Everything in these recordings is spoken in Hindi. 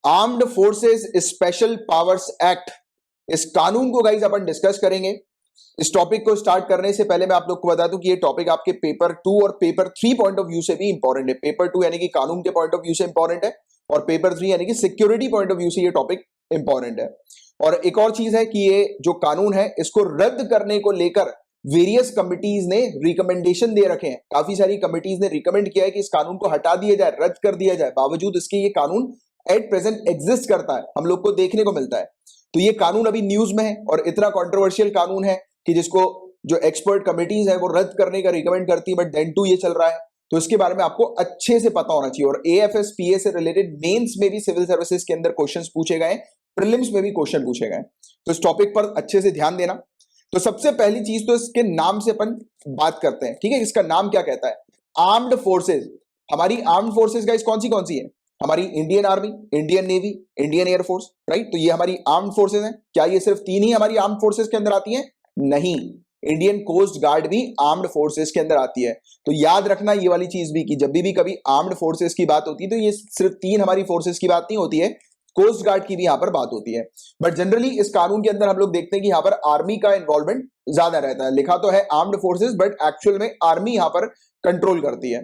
Armed forces special powers act, इस कानून को गाइस अपन डिस्कस करेंगे। इस टॉपिक को स्टार्ट करने से पहले मैं आप लोग को बता दूं कि ये टॉपिक आपके पेपर 2 और पेपर 3 पॉइंट ऑफ व्यू से भी इंपॉर्टेंट है। पेपर 2 यानी कि कानून के पॉइंट ऑफ व्यू से इंपॉर्टेंट है और पेपर 3 यानी कि सिक्योरिटी पॉइंट ऑफ व्यू से ये टॉपिक इंपॉर्टेंट है। और एक और चीज है कि ये जो कानून है इसको रद्द करने को लेकर वेरियस कमिटीज ने रिकमेंडेशन दे रखे हैं। काफी सारी कमिटीज ने रिकमेंड किया है कि इस कानून को हटा दिया जाए, रद्द कर दिया जाए। बावजूद इसके ये कानून एट प्रेजेंट एग्जिस्ट करता है, हम लोग को देखने को मिलता है। तो ये कानून अभी न्यूज में है और इतना कंट्रोवर्शियल कानून है कि जिसको जो एक्सपर्ट कमिटीज है वो रद्द करने का रिकमेंड करती है, बट देन टू ये चल रहा है। तो इसके बारे में आपको अच्छे से पता होना चाहिए। और एएफएस पीए से रिलेटेड मेंस में भी सिविल सर्विसेज के अंदर क्वेश्चंस पूछे गए, प्रीलिम्स में भी क्वेश्चन पूछे गए। तो इस टॉपिक पर अच्छे से ध्यान देना। तो सबसे पहली चीज तो इसके नाम से अपन बात करते हैं, ठीक है। इसका नाम क्या कहता है? Armed forces. हमारी आर्म्ड फोर्सेज गाइस कौन सी है? हमारी Indian army, Indian navy, Indian air force, right. तो ये हमारी आर्म्ड फोर्सेज हैं। क्या ये सिर्फ 3 ही हमारी आर्म्ड फोर्सेज के अंदर आती हैं? नहीं, इंडियन कोस्ट गार्ड भी आर्म्ड फोर्सेज के अंदर आती है। तो याद रखना ये वाली चीज भी कि जब भी कभी आर्म्ड फोर्सेज की बात होती है तो ये सिर्फ 3 हमारी फोर्सेज की बात नहीं होती है, कोस्ट गार्ड की भी यहां पर बात होती है। बट जनरली इस कानून के अंदर हम लोग देखते हैं कि यहां पर आर्मी का इन्वॉल्वमेंट ज्यादा रहता है। लिखा तो है आर्म्ड फोर्सेज, बट एक्चुअल में आर्मी यहां पर कंट्रोल करती है।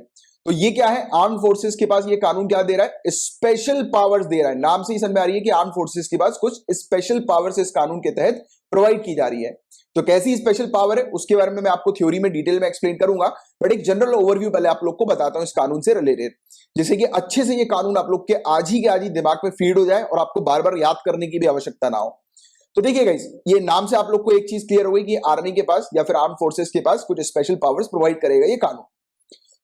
तो ये क्या है? आर्म्ड फोर्सेज के पास ये कानून क्या दे रहा है? स्पेशल पावर्स दे रहा है। नाम से ही समझ में आ रही है कि आर्म्ड फोर्सेज के पास कुछ स्पेशल पावर्स इस कानून के तहत प्रोवाइड की जा रही है। तो कैसी स्पेशल पावर है उसके बारे में मैं आपको थ्योरी में डिटेल में एक्सप्लेन करूंगा, बट एक जनरल ओवरव्यू पहले आप लोग को बताता हूं इस कानून से रिलेटेड, जिससे कि अच्छे से ये कानून आप लोग के आज ही दिमाग में फीड हो जाए और आपको बार बार याद करने की भी आवश्यकता ना हो। तो देखिए गाइस, ये नाम से आप लोग को एक चीज क्लियर हो गई कि आर्मी के पास या फिर आर्म फोर्सेस के पास कुछ स्पेशल पावर्स प्रोवाइड करेगा ये कानून।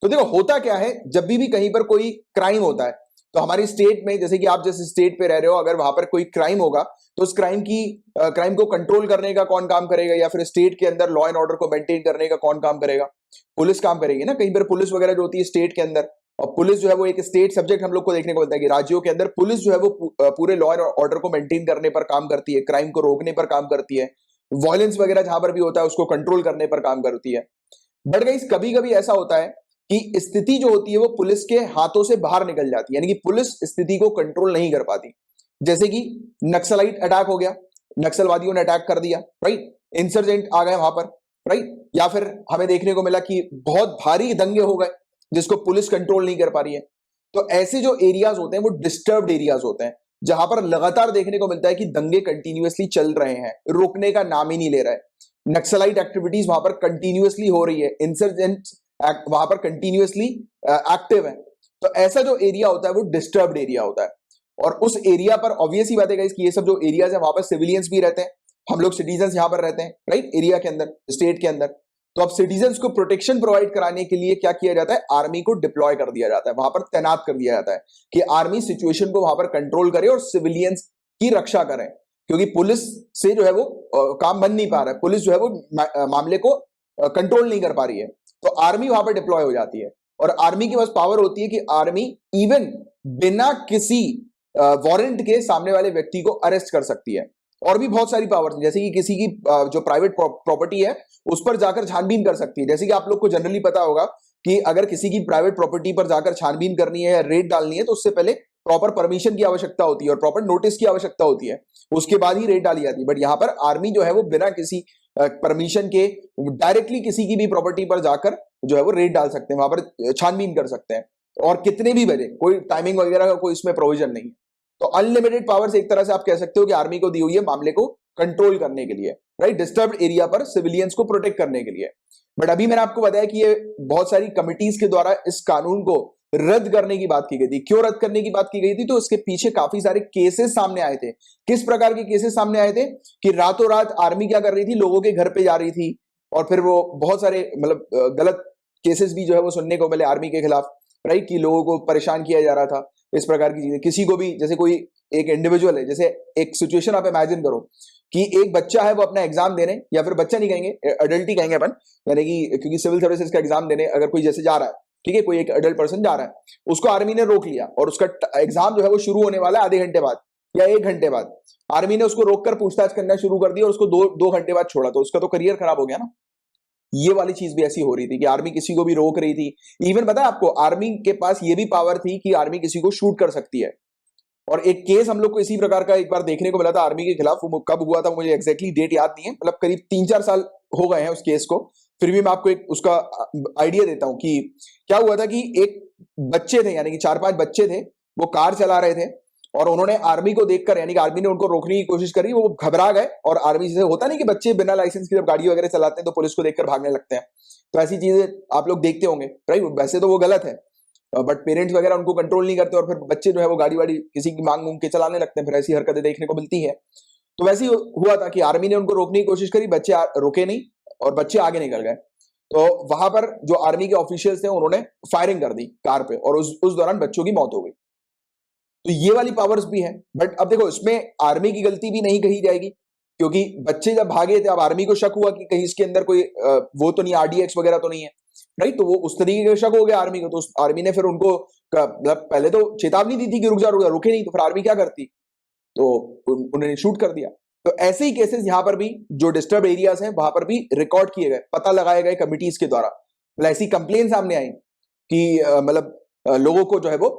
तो देखो होता क्या है, जब भी कहीं पर कोई क्राइम होता है तो हमारी स्टेट में, जैसे कि आप जिस स्टेट पे रह रहे हो, अगर वहां पर कोई क्राइम होगा तो उस क्राइम को कंट्रोल करने का कौन काम करेगा, या फिर स्टेट के अंदर लॉ एंड ऑर्डर को मेंटेन करने का कौन काम करेगा? पुलिस काम करेगी ना। कहीं पर पुलिस वगैरह जो होती है स्टेट के अंदर, और पुलिस जो है वो एक स्टेट सब्जेक्ट हम लोग को देखने को मिलता है कि राज्यों के अंदर पुलिस जो है वो पूरे लॉ एंड ऑर्डर को मेंटेन करने पर काम करती है, क्राइम को रोकने पर काम करती है, वायलेंस वगैरह जहां पर भी होता है उसको कंट्रोल करने पर काम करती है। बट गाइस कभी कभी ऐसा होता है कि स्थिति जो होती है वो पुलिस के हाथों से बाहर निकल जाती है, यानी कि पुलिस स्थिति को कंट्रोल नहीं कर पाती। जैसे कि नक्सलाइट अटैक हो गया, नक्सलवादियों ने अटैक कर दिया, राइट। इंसर्जेंट आ गए वहां पर, राइट। या फिर हमें देखने को मिला कि बहुत भारी दंगे हो गए जिसको पुलिस कंट्रोल नहीं कर पा रही है। तो ऐसे जो एरियाज होते हैं वो डिस्टर्ब्ड एरियाज होते हैं, जहां पर लगातार देखने को मिलता है कि दंगे कंटिन्यूअसली चल रहे हैं, रुकने का नाम ही नहीं ले रहा है। नक्सलाइट एक्टिविटीज वहां पर कंटिन्यूअसली हो रही है, इंसर्जेंट वहां पर कंटिन्यूअसली एक्टिव है। तो ऐसा जो एरिया होता है वो डिस्टर्ब्ड एरिया होता है। और उस एरिया पर ऑब्वियस ही बात है गाइस कि ये सब जो एरियाज है वहां पर सिविलियंस भी रहते हैं, हम लोग सिटीजन्स यहां पर रहते हैं, राइट, एरिया के अंदर, स्टेट के अंदर। तो अब सिटीजन्स को प्रोटेक्शन प्रोवाइड कराने के लिए क्या किया जाता है? आर्मी को डिप्लॉय कर दिया जाता है, वहां पर तैनात कर दिया जाता है कि आर्मी सिचुएशन को वहां पर कंट्रोल करे और सिविलियंस की रक्षा करे, क्योंकि पुलिस से जो है वो काम बन नहीं पा रहा है, पुलिस जो है वो मामले को कंट्रोल नहीं कर पा रही है। तो आर्मी वहां पर डिप्लॉय हो जाती है और आर्मी के पास पावर होती है कि आर्मी इवन बिना किसी वारंट के सामने वाले व्यक्ति को अरेस्ट कर सकती है। और भी बहुत सारी पावर्स, जैसे कि किसी की जो प्राइवेट प्रॉपर्टी है उस पर जाकर छानबीन कर सकती है। जैसे कि आप लोग को जनरली पता होगा कि अगर किसी की प्राइवेट प्रॉपर्टी पर जाकर छानबीन करनी है या रेड डालनी है तो उससे पहले प्रॉपर परमिशन की आवश्यकता होती है और प्रॉपर नोटिस की आवश्यकता होती है, उसके बाद ही रेड डाली जाती है। बट यहां पर आर्मी जो है वो बिना किसी परमिशन के डायरेक्टली किसी की भी प्रॉपर्टी पर जाकर जो है वो रेड डाल सकते हैं, वहां पर छानबीन कर सकते हैं, और कितने भी बजे, कोई टाइमिंग वगैरह का कोई इसमें प्रोविजन नहीं है। तो अनलिमिटेड पावर्स एक तरह से आप कह सकते हो कि आर्मी को दी हुई है मामले को कंट्रोल करने के लिए, राइट, डिस्टर्ब्ड एरिया पर सिविलियंस को प्रोटेक्ट करने के लिए। बट अभी मैंने आपको बताया कि ये बहुत सारी कमिटीज के द्वारा इस कानून को रद्द करने की बात की गई थी। क्यों रद्द करने की बात की गई थी? तो इसके पीछे काफी सारे केसेस सामने आए थे। किस प्रकार के केसेस सामने आए थे? कि रातों रात आर्मी क्या कर रही थी, लोगों के घर पे जा रही थी, और फिर वो बहुत सारे मतलब गलत केसेस भी जो है वो सुनने को मिले आर्मी के खिलाफ, राइट, कि लोगों को परेशान किया जा रहा था, इस प्रकार की चीजें। किसी को भी, जैसे कोई एक इंडिविजुअल है, जैसे एक सिचुएशन आप इमेजिन करो कि एक बच्चा है वो अपना एग्जाम देने, या फिर बच्चा नहीं कहेंगे, अडल्ट ही कहेंगे अपन, यानी कि क्योंकि सिविल सर्विसेज का एग्जाम देने अगर कोई जैसे जा रहा है, ठीक है, कोई एक अडल्ट पर्सन जा रहा है, उसको आर्मी ने रोक लिया और उसका एग्जाम जो है वो शुरू होने वाला है आधे घंटे बाद या 1 घंटे बाद। आर्मी ने उसको रोककर पूछताछ करना शुरू कर दी और उसको दो घंटे बाद छोड़ा, तो उसका तो करियर खराब हो गया ना। ये वाली चीज भी ऐसी हो रही थी कि आर्मी किसी को भी रोक रही थी। इवन पता है आपको, आर्मी के पास ये भी पावर थी कि आर्मी किसी को शूट कर सकती है। और एक केस हम लोग को इसी प्रकार का एक बार देखने को मिला था आर्मी के खिलाफ। वो कब हुआ था मुझे एग्जैक्टली डेट याद नहीं है, मतलब करीब 3-4 साल हो गए हैं उस केस को। फिर भी मैं आपको एक उसका आइडिया देता हूं कि क्या हुआ था कि एक बच्चे थे, यानी कि 4-5 बच्चे थे, वो कार चला रहे थे और उन्होंने आर्मी को देखकर, यानी कि आर्मी ने उनको रोकने की कोशिश करी, वो घबरा गए और आर्मी से होता नहीं कि बच्चे बिना लाइसेंस के जब गाड़ी वगैरह चलाते हैं तो पुलिस को देखकर भागने लगते हैं, तो ऐसी चीजें आप लोग देखते होंगे, राइट। वैसे तो वो गलत है, बट पेरेंट्स वगैरह उनको कंट्रोल नहीं करते और फिर बच्चे जो है वो गाड़ी वाड़ी किसी की मांग मूंग के चलाने लगते हैं, फिर ऐसी हरकतें देखने को मिलती है। तो वैसे ही हुआ था कि आर्मी ने उनको रोकने की कोशिश करी, बच्चे रुके नहीं और बच्चे आगे निकल गए। तो वहां पर जो आर्मी के ऑफिशियल्स थे उन्होंने फायरिंग कर दी कार पे और उस दौरान बच्चों की मौत हो गई। तो ये वाली पावर्स भी है, बट अब देखो इसमें आर्मी की गलती भी नहीं कही जाएगी, क्योंकि बच्चे जब भागे थे, अब आर्मी को शक हुआ कि कहीं इसके अंदर कोई वो तो नहीं, आरडीएक्स वगैरह तो नहीं है, राइट। तो वो उस तरीके का शक हो गया आर्मी को, तो आर्मी ने फिर उनको मतलब पहले तो चेतावनी दी थी कि रुक जा, रुके नहीं, तो फिर आर्मी क्या करती, तो उन्होंने शूट कर दिया। तो ऐसे ही केसेस यहां पर भी जो डिस्टर्ब एरियाज हैं वहां पर भी रिकॉर्ड किए गए, पता लगाए गए कमिटीज के द्वारा, मतलब ऐसी कंप्लेन सामने आई कि मतलब लोगों को जो है वो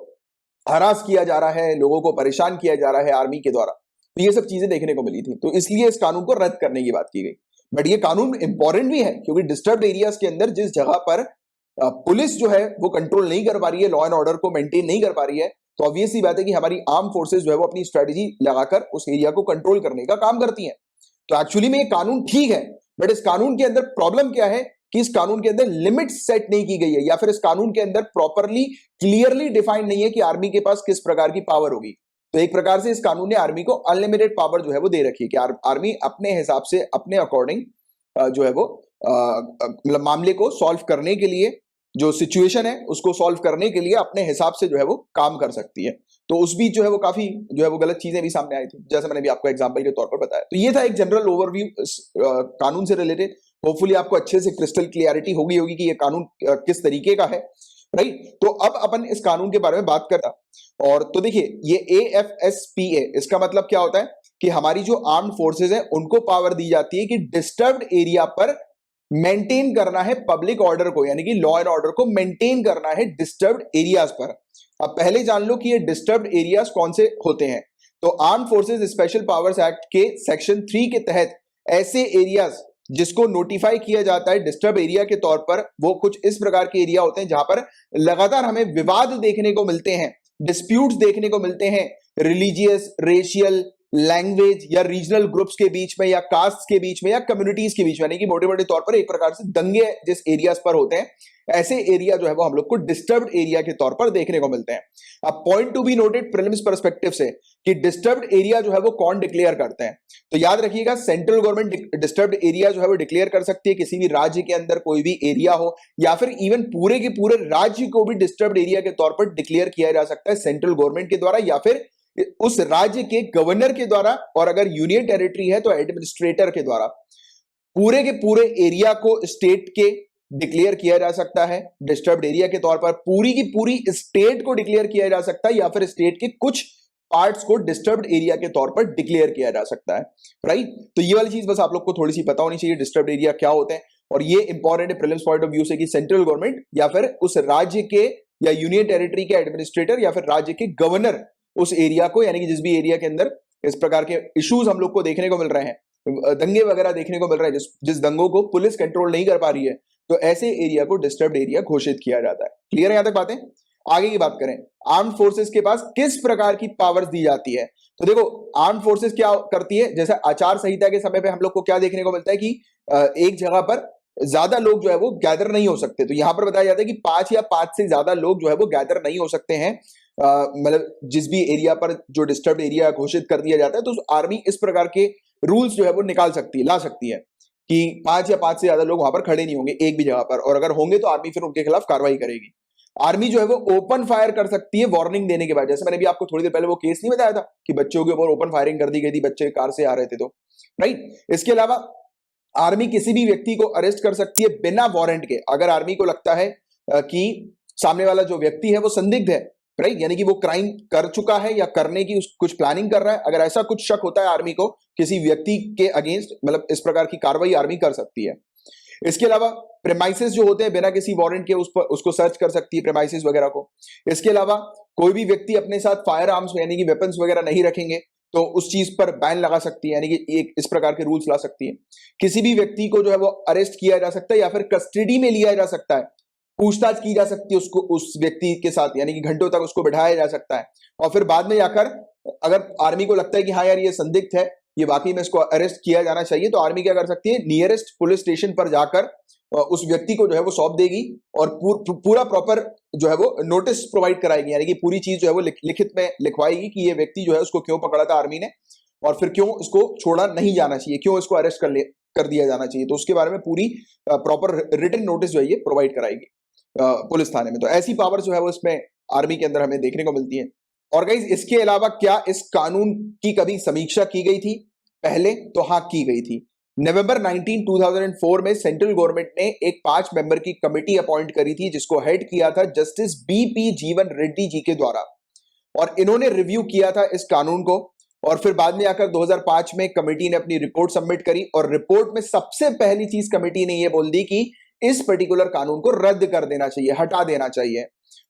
हरास किया जा रहा है, लोगों को परेशान किया जा रहा है आर्मी के द्वारा। तो ये सब चीजें देखने को मिली थी, तो इसलिए इस कानून को रद्द करने की बात की गई। बट ये कानून इंपॉर्टेंट भी है, क्योंकि डिस्टर्ब एरियाज के अंदर जिस जगह पर पुलिस जो है वो कंट्रोल नहीं कर पा रही है, लॉ एंड ऑर्डर को मेंटेन नहीं कर पा रही है, तो ऑब्वियस सी बात है कि हमारी आर्म फोर्सेस जो है वो अपनी स्ट्रेटेजी लगाकर उस एरिया को कंट्रोल करने का काम करती हैं। तो एक्चुअली में ये कानून ठीक है, बट इस कानून के अंदर प्रॉब्लम क्या है कि इस कानून के अंदर लिमिट सेट नहीं की गई है, या फिर इस कानून के अंदर प्रॉपरली क्लियरली डिफाइंड नहीं है कि आर्मी के पास किस प्रकार की पावर होगी। तो एक प्रकार से इस कानून ने आर्मी को अनलिमिटेड पावर जो है वो दे रखी है कि आर्मी अपने हिसाब से, अपने अकॉर्डिंग जो है वो मतलब मामले को सॉल्व करने के लिए, जो सिचुएशन है उसको सॉल्व करने के लिए अपने हिसाब से जो है वो काम कर सकती है। तो उस बीच जो है वो काफी जो है वो गलत चीजें भी सामने आई थी, जैसे मैंने भी आपको एग्जांपल के तौर पर बताया। तो ये था एक जनरल ओवरव्यू कानून से रिलेटेड। होपफुली आपको अच्छे से क्रिस्टल क्लियरिटी होगी कि ये कानून किस तरीके का है, राइट। तो अब अपन इस कानून के बारे में बात करता, और तो देखिए ये AFSPA, इसका मतलब क्या होता है कि हमारी जो आर्म्ड फोर्सेज है उनको पावर दी जाती है कि डिस्टर्ब्ड एरिया पर मेंटेन करना है पब्लिक ऑर्डर को, यानी कि लॉ एंड ऑर्डर को मेंटेन करना है डिस्टर्ब्ड एरियाज पर। अब पहले जान लो कि ये डिस्टर्ब्ड एरियाज कौन से होते हैं। तो arm forces special powers act के सेक्शन 3 के तहत ऐसे एरियाज जिसको नोटिफाई किया जाता है डिस्टर्ब एरिया के तौर पर, वो कुछ इस प्रकार के एरिया होते हैं जहां पर लगातार हमें विवाद देखने को मिलते हैं, डिस्प्यूट्स देखने को मिलते हैं, रिलीजियस, रेशियल, लैंग्वेज या रीजनल ग्रुप्स के बीच में, या कास्ट के बीच में, या कम्युनिटीज के बीच में, यानी कि मोटे मोटे तौर पर एक प्रकार से दंगे जिस एरियाज पर होते हैं, ऐसे एरिया जो है वो हम लोग को डिस्टर्ब्ड एरिया के तौर पर देखने को मिलते हैं। अब point to be noted prelims perspective से कि डिस्टर्ब्ड एरिया जो है वो कौन डिक्लेयर करते हैं, तो याद रखिएगा सेंट्रल गवर्नमेंट डिस्टर्ब्ड एरिया जो है वो डिक्लेयर कर सकती है, किसी भी राज्य के अंदर कोई भी एरिया हो, या फिर इवन पूरे के पूरे राज्य को भी डिस्टर्ब्ड एरिया के तौर पर डिक्लेयर किया जा सकता है सेंट्रल गवर्नमेंट के द्वारा, या फिर उस राज्य के गवर्नर के द्वारा, और अगर यूनियन टेरिटरी है तो एडमिनिस्ट्रेटर के द्वारा। पूरे के पूरे एरिया को स्टेट के डिक्लेयर किया जा सकता है डिस्टर्ब्ड एरिया के तौर पर, पूरी की पूरी स्टेट को डिक्लेयर किया जा सकता है, या फिर स्टेट के कुछ पार्ट्स को डिस्टर्ब्ड एरिया के तौर पर डिक्लेयर किया जा सकता है, राइट। तो ये वाली चीज बस आप लोग को थोड़ी सी पता होनी चाहिए, डिस्टर्ब्ड एरिया क्या होते हैं, और ये इंपॉर्टेंट है प्रीलिम्स पॉइंट ऑफ व्यू से कि सेंट्रल गवर्नमेंट या फिर उस राज्य के या यूनियन टेरिटरी के एडमिनिस्ट्रेटर या फिर राज्य के गवर्नर उस एरिया को, यानी कि जिस भी एरिया के अंदर इस प्रकार के इश्यूज हम लोग को देखने को मिल रहे हैं, दंगे वगैरह देखने को मिल रहे हैं, जिस दंगों को पुलिस कंट्रोल नहीं कर पा रही है, तो ऐसे एरिया को डिस्टर्ब्ड एरिया घोषित किया जाता है। क्लियर है यहां तक बातें? आगे की बात करें, आर्म्ड फोर्सेस के पास किस प्रकार की पावर्स दी जाती है। तो देखो आर्म्ड फोर्सेस क्या करती है, जैसे आचार संहिता के समय पे हम लोग को क्या देखने को मिलता है कि एक जगह पर ज्यादा लोग जो है वो गैदर नहीं हो सकते, तो यहां पर बताया जाता है कि 5 या 5 से ज्यादा लोग जो है वो गैदर नहीं हो सकते हैं, मतलब जिस भी एरिया पर जो डिस्टर्ब्ड एरिया घोषित कर दिया जाता है, तो आर्मी इस प्रकार के रूल्स जो है वो निकाल सकती है, ला सकती है कि 5 या 5 से ज्यादा लोग वहां पर खड़े नहीं होंगे एक भी जगह पर, और अगर होंगे तो आर्मी फिर उनके खिलाफ कार्रवाई करेगी। आर्मी जो है वो ओपन फायर कर सकती है वार्निंग देने के बाद, जैसे मैंने भी आपको थोड़ी देर पहले वो केस नहीं बताया था कि बच्चों के ऊपर ओपन फायरिंग कर दी गई थी, बच्चे कार से आ रहे थे तो, राइट। इसके अलावा आर्मी किसी भी व्यक्ति को अरेस्ट कर सकती है बिना वारंट के, अगर आर्मी को लगता है कि सामने वाला जो व्यक्ति है वो संदिग्ध है, राइट, यानी कि वो क्राइम कर चुका है या करने की कुछ प्लानिंग कर रहा है, अगर ऐसा कुछ शक होता है आर्मी को किसी व्यक्ति के अगेंस्ट, मतलब इस प्रकार की कार्रवाई आर्मी कर सकती है। इसके अलावा प्रेमाइसेस जो होते हैं बिना किसी वारंट के उसको सर्च कर सकती है, प्रेमाइसेस वगैरह को। इसके अलावा कोई भी व्यक्ति अपने साथ फायर आर्म्स यानी कि वेपन्स वगैरह नहीं रखेंगे तो उस चीज पर बैन लगा सकती है, यानी कि एक इस प्रकार के रूल्स ला सकती है। किसी भी व्यक्ति को जो है वो अरेस्ट किया जा सकता है या फिर कस्टडी में लिया जा सकता है, पूछताछ की जा सकती है उसको, उस व्यक्ति के साथ, यानी कि घंटों तक उसको बैठाया जा सकता है। और फिर बाद में जाकर अगर आर्मी को लगता है कि हाँ यार ये संदिग्ध है, ये वाकई में इसको अरेस्ट किया जाना चाहिए, तो आर्मी क्या कर सकती है, नियरेस्ट पुलिस स्टेशन पर जाकर उस व्यक्ति को जो है वो सौंप देगी और पूरा प्रॉपर जो है वो नोटिस प्रोवाइड कराएगी, यानी कि पूरी चीज जो है वो लिखित में लिखवाएगी कि ये व्यक्ति जो है उसको क्यों पकड़ा था आर्मी ने और फिर क्यों इसको छोड़ा नहीं जाना चाहिए, क्यों इसको अरेस्ट कर दिया जाना चाहिए। तो उसके बारे में पूरी प्रॉपर रिटन नोटिस जो है ये प्रोवाइड कराएगी पुलिस थाने में। तो ऐसी पावर जो है वो इसमें आर्मी के अंदर हमें देखने को मिलती है। और गाइस इसके अलावा क्या इस कानून की कभी समीक्षा की गई थी पहले? तो हाँ, की गई थी। नवंबर 19 2004 में सेंट्रल गवर्नमेंट ने एक 5 मेंबर की कमेटी अपॉइंट करी थी जिसको हेड किया था जस्टिस बीपी जीवन रेड्डी जी के द्वारा, और इन्होंने रिव्यू किया था इस कानून को। और फिर बाद में आकर 2005 में कमेटी ने अपनी रिपोर्ट सबमिट करी और रिपोर्ट में सबसे पहली चीज कमेटी ने यह बोल दी कि इस पर्टिकुलर कानून को रद्द कर देना चाहिए, हटा देना चाहिए।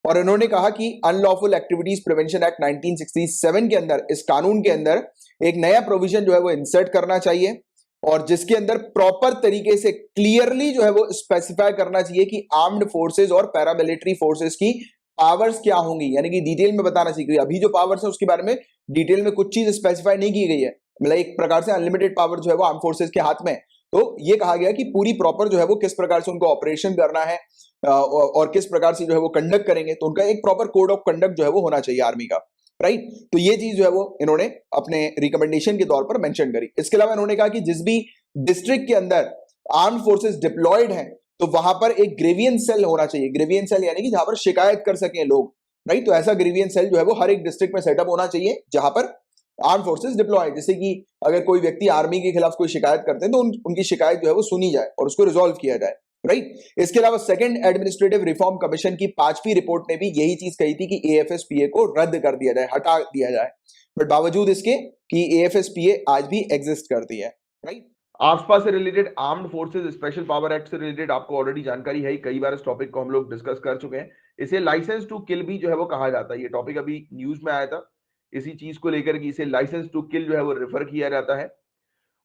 और इन्होंने कहा कि अनलॉफुल एक्टिविटीज प्रिवेंशन एक्ट 1967 के अंदर, इस कानून के अंदर एक नया प्रोविजन जो है वो इंसर्ट करना चाहिए और जिसके अंदर प्रॉपर तरीके से क्लियरली जो है वो स्पेसिफाई करना चाहिए कि आर्म्ड फोर्सेस और पैरामिलिट्री फोर्सेस की पावर्स क्या होंगी, यानी कि डिटेल में बताना चाहिए। अभी जो पावर्स है उसके बारे में डिटेल में कुछ चीज स्पेसिफाई नहीं की गई है, मतलब एक प्रकार से अनलिमिटेड पावर जो है वो आर्म फोर्सेस के हाथ में। तो ये कहा गया कि पूरी प्रॉपर जो है वो किस प्रकार से उनको ऑपरेशन करना है और किस प्रकार से जो है वो कंडक्ट करेंगे, तो उनका एक प्रॉपर कोड ऑफ कंडक्ट जो है वो होना चाहिए आर्मी का, राइट। तो ये चीज जो है वो इन्होंने अपने रिकमेंडेशन के तौर पर मेंशन करी। इसके अलावा इन्होंने कहा कि जिस भी डिस्ट्रिक्ट के अंदर आर्म फोर्सेस डिप्लॉयड हैं तो वहां पर एक ग्रेवियंस सेल होना चाहिए। ग्रेवियंस सेल यानी कि जहां पर शिकायत कर सकें लोग, राइट। तो ऐसा ग्रेवियंस सेल जो है वो हर एक डिस्ट्रिक्ट में सेटअप होना चाहिए जहां पर आर्म फोर्सेस डिप्लॉयड, जैसे कि अगर कोई व्यक्ति आर्मी के खिलाफ कोई शिकायत करते हैं तो उनकी शिकायत जो है वो सुनी जाए और उसको रिजॉल्व किया जाए, राइट। इसके अलावा सेकंड एडमिनिस्ट्रेटिव रिफॉर्म कमीशन की 5वीं रिपोर्ट ने भी यही चीज कही थी कि एएफएसपीए को रद्द कर दिया जाए, हटा दिया जाए, बट बावजूद इसके कि एएफएसपीए आज भी एग्जिस्ट करती है, राइट। आसपा से related armed forces special power act से रिलेटेड आपको ऑलरेडी जानकारी है, कई बार इस टॉपिक को हम लोग डिस्कस कर चुके हैं। इसे लाइसेंस टू किल भी जो है वो कहा जाता है, ये टॉपिक अभी न्यूज में आया था इसी चीज को लेकर कि इसे लाइसेंस टू किल जो है वो रेफर किया जाता है।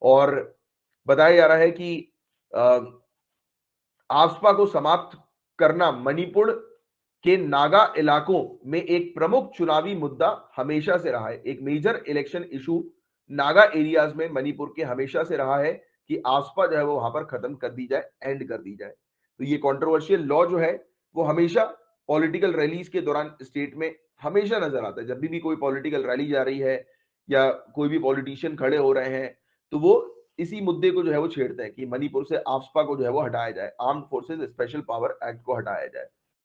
और बताया जा रहा है कि आसपा को समाप्त करना मणिपुर के नागा इलाकों में एक प्रमुख चुनावी मुद्दा हमेशा से रहा है। एक major election issue Naga areas में मणिपुर के हमेशा से रहा है कि आसपा जो है वो वहां पर खत्म कर दी जाए, एंड कर दी जाए। तो ये कंट्रोवर्शियल लॉ जो है वो हमेशा पॉलिटिकल रैलीज के दौरान स्टेट में हमेशा नजर आता है। जब भी कोई पॉलिटिकल रैली जा रही है या कोई भी पॉलिटिशियन खड़े हो रहे हैं तो वो इसी मुद्दे को जो है वो छेड़ते हैं कि मणिपुर से आफ्सपा को जो है वो हटाया जाए, armed forces special power act को हटाया जाए।